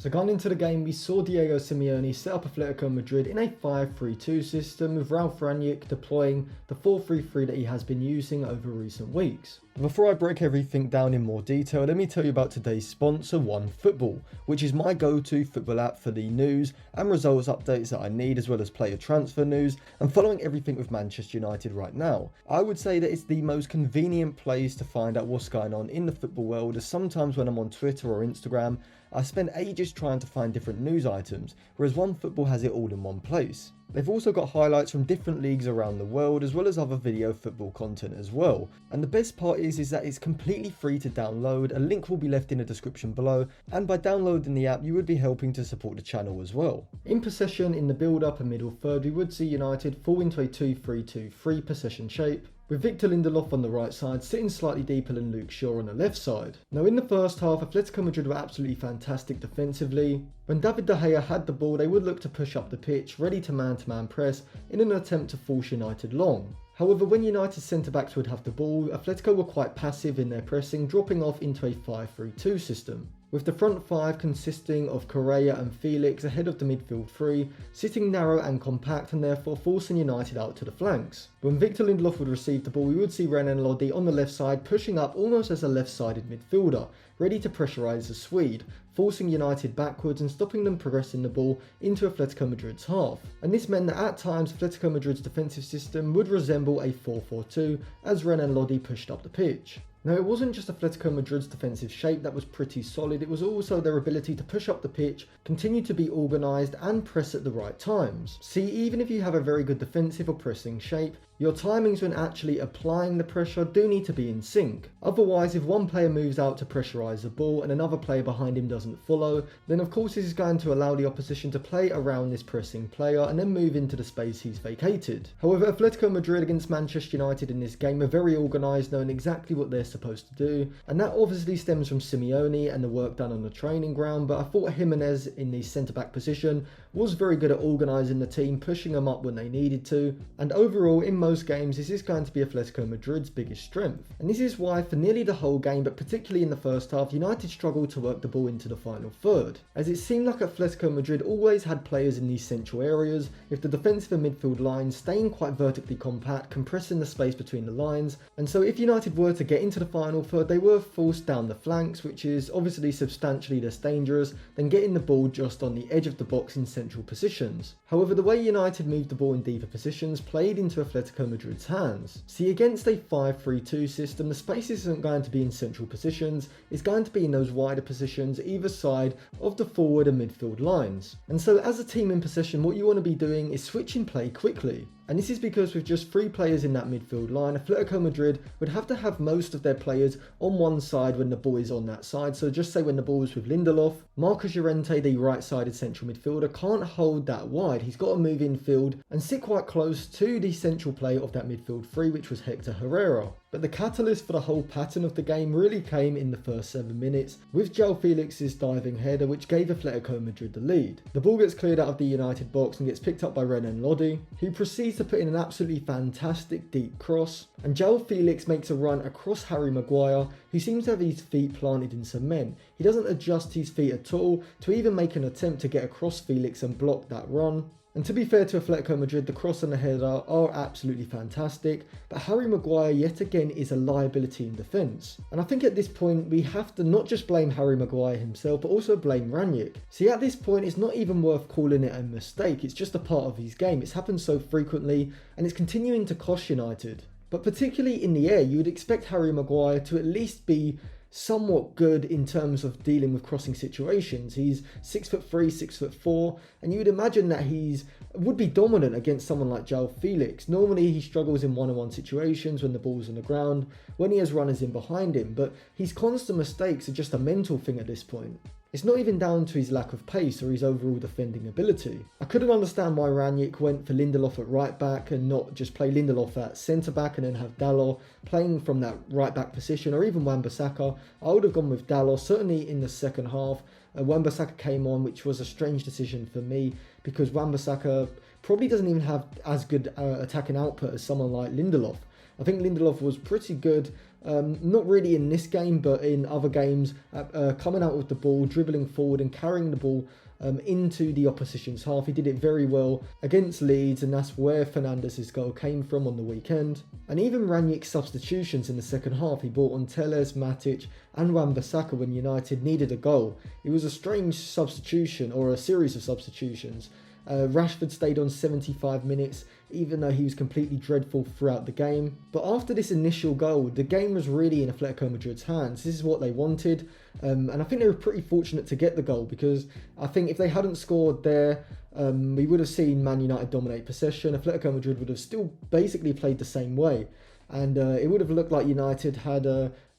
So going into the game, we saw Diego Simeone set up Atletico Madrid in a 5-3-2 system with Ralf Rangnick deploying the 4-3-3 that he has been using over recent weeks. Before I break everything down in more detail, let me tell you about today's sponsor, OneFootball, which is my go-to football app for the news and results updates that I need, as well as player transfer news and following everything with Manchester United right now. I would say that it's the most convenient place to find out what's going on in the football world, as sometimes when I'm on Twitter or Instagram, I spend ages trying to find different news items, whereas OneFootball has it all in one place. They've also got highlights from different leagues around the world, as well as other video football content as well. And the best part is that it's completely free to download. A link will be left in the description below, and by downloading the app you would be helping to support the channel as well. In possession, in the build-up and middle third, we would see United fall into a 2-3-2-3 possession shape, with Victor Lindelof on the right side, sitting slightly deeper than Luke Shaw on the left side. Now in the first half, Atletico Madrid were absolutely fantastic defensively. When David De Gea had the ball, they would look to push up the pitch, ready to man-to-man press in an attempt to force United long. However, when United's centre-backs would have the ball, Atletico were quite passive in their pressing, dropping off into a 5-3-2 system, with the front five consisting of Correa and Felix ahead of the midfield three, sitting narrow and compact and therefore forcing United out to the flanks. When Victor Lindelof would receive the ball, we would see Renan Lodi on the left side pushing up almost as a left-sided midfielder, ready to pressurise the Swede, forcing United backwards and stopping them progressing the ball into Atletico Madrid's half. And this meant that at times Atletico Madrid's defensive system would resemble a 4-4-2 as Renan Lodi pushed up the pitch. Now it wasn't just Atletico Madrid's defensive shape that was pretty solid, it was also their ability to push up the pitch, continue to be organised and press at the right times. See, even if you have a very good defensive or pressing shape, your timings when actually applying the pressure do need to be in sync. Otherwise, if one player moves out to pressurise the ball and another player behind him doesn't follow, then of course this is going to allow the opposition to play around this pressing player and then move into the space he's vacated. However, Atletico Madrid against Manchester United in this game are very organised, knowing exactly what they're supposed to do, and that obviously stems from Simeone and the work done on the training ground, but I thought Jimenez in the centre-back position was very good at organising the team, pushing them up when they needed to, and overall in most games this is going to be Atletico Madrid's biggest strength. And this is why for nearly the whole game, but particularly in the first half, United struggled to work the ball into the final third, as it seemed like Atletico Madrid always had players in these central areas, with the defensive and midfield lines staying quite vertically compact, compressing the space between the lines, and so if United were to get into the final third, they were forced down the flanks, which is obviously substantially less dangerous than getting the ball just on the edge of the box in central positions. However, the way United moved the ball in deeper positions played into Atletico Madrid's hands. See, against a 5-3-2 system, the space isn't going to be in central positions, it's going to be in those wider positions either side of the forward and midfield lines. And so as a team in possession, what you want to be doing is switching play quickly. And this is because with just 3 players in that midfield line, Atletico Madrid would have to have most of their players on one side when the ball is on that side. So just say when the ball is with Lindelof, Marcos Llorente, the right-sided central midfielder, can't hold that wide. He's got to move infield and sit quite close to the central player of that midfield three, which was Hector Herrera. But the catalyst for the whole pattern of the game really came in the first 7 minutes with João Felix's diving header, which gave Atletico Madrid the lead. The ball gets cleared out of the United box and gets picked up by Renan Lodi, who proceeds to put in an absolutely fantastic deep cross, and João Felix makes a run across Harry Maguire, who seems to have his feet planted in cement. He doesn't adjust his feet at all to even make an attempt to get across Felix and block that run. And to be fair to Atletico Madrid, the cross and the header are absolutely fantastic, but Harry Maguire yet again is a liability in defence. And I think at this point we have to not just blame Harry Maguire himself, but also blame Rangnick. See, at this point it's not even worth calling it a mistake, it's just a part of his game. It's happened so frequently and it's continuing to cost United. But particularly in the air, you would expect Harry Maguire to at least be somewhat good in terms of dealing with crossing situations. He's 6'3", 6'4", and you would imagine that would be dominant against someone like João Felix. Normally he struggles in one-on-one situations when the ball's on the ground, when he has runners in behind him, but his constant mistakes are just a mental thing at this point. It's not even down to his lack of pace or his overall defending ability. I couldn't understand why Rangnick went for Lindelof at right back and not just play Lindelof at centre back and then have Dalot playing from that right back position, or even Wan-Bissaka. I would have gone with Dalot, certainly in the second half. Wan-Bissaka came on, which was a strange decision for me because Wan-Bissaka probably doesn't even have as good attacking output as someone like Lindelof. I think Lindelof was pretty good Not really in this game, but in other games, coming out with the ball, dribbling forward and carrying the ball into the opposition's half. He did it very well against Leeds, and that's where Fernandes' goal came from on the weekend. And even Ranić's substitutions in the second half, he brought on Telles, Matic and Wan-Bissaka when United needed a goal. It was a strange substitution, or a series of substitutions. Rashford stayed on 75 minutes, even though he was completely dreadful throughout the game. But after this initial goal, the game was really in Atletico Madrid's hands. This is what they wanted, and I think they were pretty fortunate to get the goal, because I think if they hadn't scored there, we would have seen Man United dominate possession. Atletico Madrid would have still basically played the same way, and it would have looked like United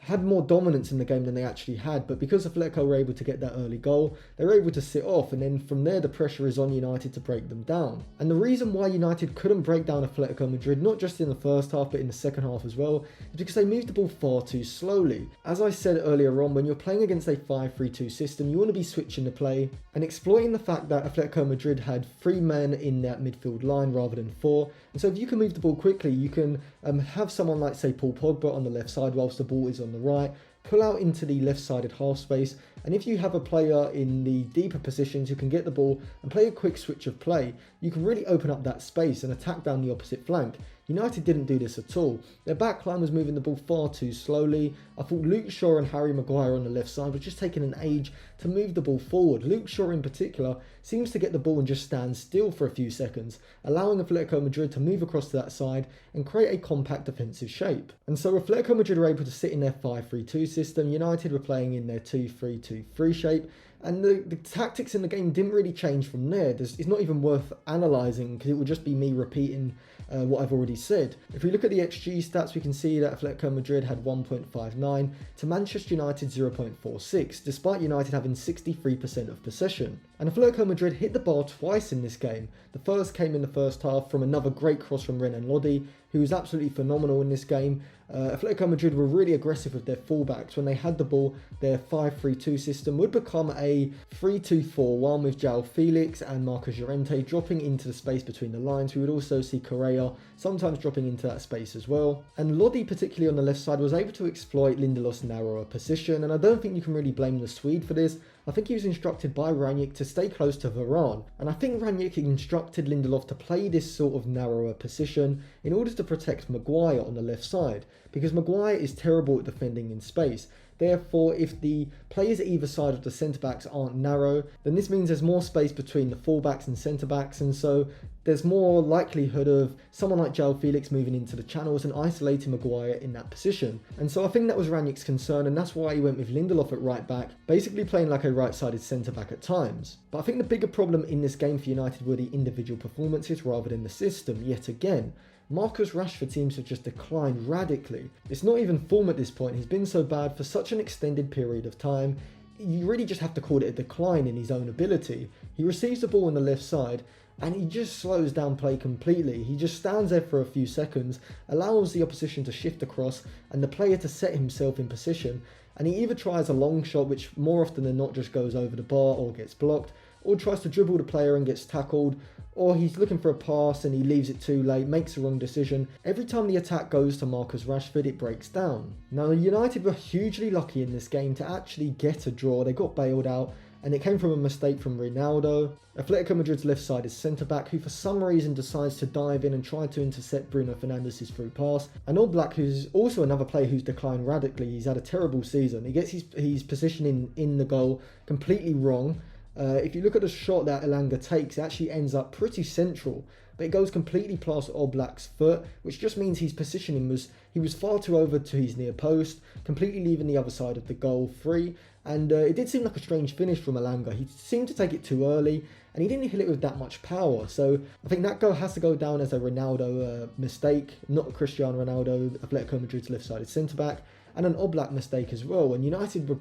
had more dominance in the game than they actually had. But because Atletico were able to get that early goal, they were able to sit off, and then from there the pressure is on United to break them down. And the reason why United couldn't break down Atletico Madrid, not just in the first half but in the second half as well, is because they moved the ball far too slowly. As I said earlier on, when you're playing against a 5-3-2 system, you want to be switching the play and exploiting the fact that Atletico Madrid had 3 men in that midfield line rather than 4. And so if you can move the ball quickly, you can have someone like, say, Paul Pogba on the left side whilst the ball is on the right, pull out into the left-sided half space, and if you have a player in the deeper positions who can get the ball and play a quick switch of play, you can really open up that space and attack down the opposite flank. United didn't do this at all. Their backline was moving the ball far too slowly. I thought Luke Shaw and Harry Maguire on the left side were just taking an age to move the ball forward. Luke Shaw in particular seems to get the ball and just stand still for a few seconds, allowing Atletico Madrid to move across to that side and create a compact defensive shape. And so Atletico Madrid were able to sit in their 5-3-2 system. United were playing in their 2-3-2-3 shape. And the tactics in the game didn't really change from there. It's not even worth analysing, because it would just be me repeating what I've already said. If we look at the XG stats, we can see that Atletico Madrid had 1.59 to Manchester United 0.46, despite United having 63% of possession. And Atletico Madrid hit the bar twice in this game. The first came in the first half from another great cross from Renan Lodi, who was absolutely phenomenal in this game. Atletico Madrid were really aggressive with their fullbacks. When they had the ball, their 5-3-2 system would become a 3-2-4-1 with João Felix and Marcos Llorente dropping into the space between the lines. We would also see Correa sometimes dropping into that space as well. And Lodi, particularly on the left side, was able to exploit Lindelof's narrower position, and I don't think you can really blame the Swede for this. I think he was instructed by Ranić to stay close to Varane, and I think Ranić instructed Lindelof to play this sort of narrower position in order to protect Maguire on the left side, because Maguire is terrible at defending in space. Therefore, if the players at either side of the centre-backs aren't narrow, then this means there's more space between the full-backs and centre-backs, and so there's more likelihood of someone like João Felix moving into the channels and isolating Maguire in that position. And so I think that was Ranić's concern, and that's why he went with Lindelof at right back, basically playing like a right-sided centre-back at times. But I think the bigger problem in this game for United were the individual performances rather than the system, yet again. Marcus Rashford seems to have just declined radically. It's not even form at this point. He's been so bad for such an extended period of time. You really just have to call it a decline in his own ability. He receives the ball on the left side and he just slows down play completely. He just stands there for a few seconds, allows the opposition to shift across and the player to set himself in position, and he either tries a long shot, which more often than not just goes over the bar or gets blocked, or tries to dribble the player and gets tackled, or he's looking for a pass and he leaves it too late, makes the wrong decision. Every time the attack goes to Marcus Rashford, it breaks down. Now, United were hugely lucky in this game to actually get a draw. They got bailed out, and it came from a mistake from Ronaldo. Atletico Madrid's left side is centre-back, who for some reason decides to dive in and try to intercept Bruno Fernandes' through pass. And Oblak, who's also another player who's declined radically. He's had a terrible season. He gets his positioning in the goal completely wrong. If you look at the shot that Elanga takes, it actually ends up pretty central, but it goes completely past Oblak's foot, which just means his positioning was far too over to his near post, completely leaving the other side of the goal free. And it did seem like a strange finish from Elanga. He seemed to take it too early, and he didn't hit it with that much power. So I think that goal has to go down as a Ronaldo mistake, not a Cristiano Ronaldo, Atletico Madrid's left-sided centre-back, and an Oblak mistake as well. And United were,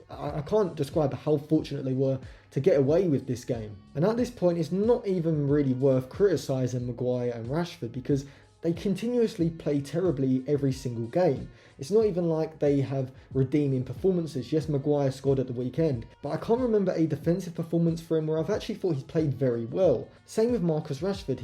I can't describe how fortunate they were to get away with this game. And at this point, it's not even really worth criticising Maguire and Rashford, because they continuously play terribly every single game. It's not even like they have redeeming performances. Yes, Maguire scored at the weekend, but I can't remember a defensive performance for him where I've actually thought he's played very well. Same with Marcus Rashford.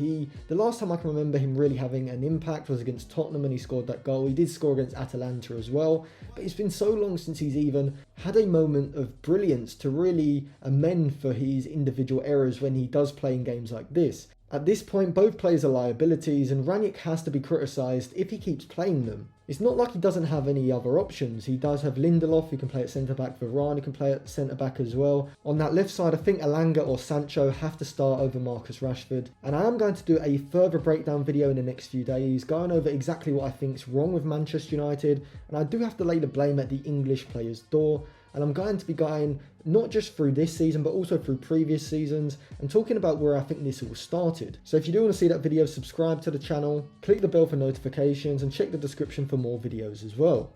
The last time I can remember him really having an impact was against Tottenham and he scored that goal. He did score against Atalanta as well, but it's been so long since he's even had a moment of brilliance to really amend for his individual errors when he does play in games like this. At this point, both players are liabilities, and Ranić has to be criticised if he keeps playing them. It's not like he doesn't have any other options. He does have Lindelof, who can play at centre-back. Varane, who can play at centre-back as well. On that left side, I think Elanga or Sancho have to start over Marcus Rashford. And I am going to do a further breakdown video in the next few days, going over exactly what I think is wrong with Manchester United. And I do have to lay the blame at the English players' door. And I'm going to be going not just through this season, but also through previous seasons and talking about where I think this all started. So if you do want to see that video, subscribe to the channel, click the bell for notifications and check the description for more videos as well.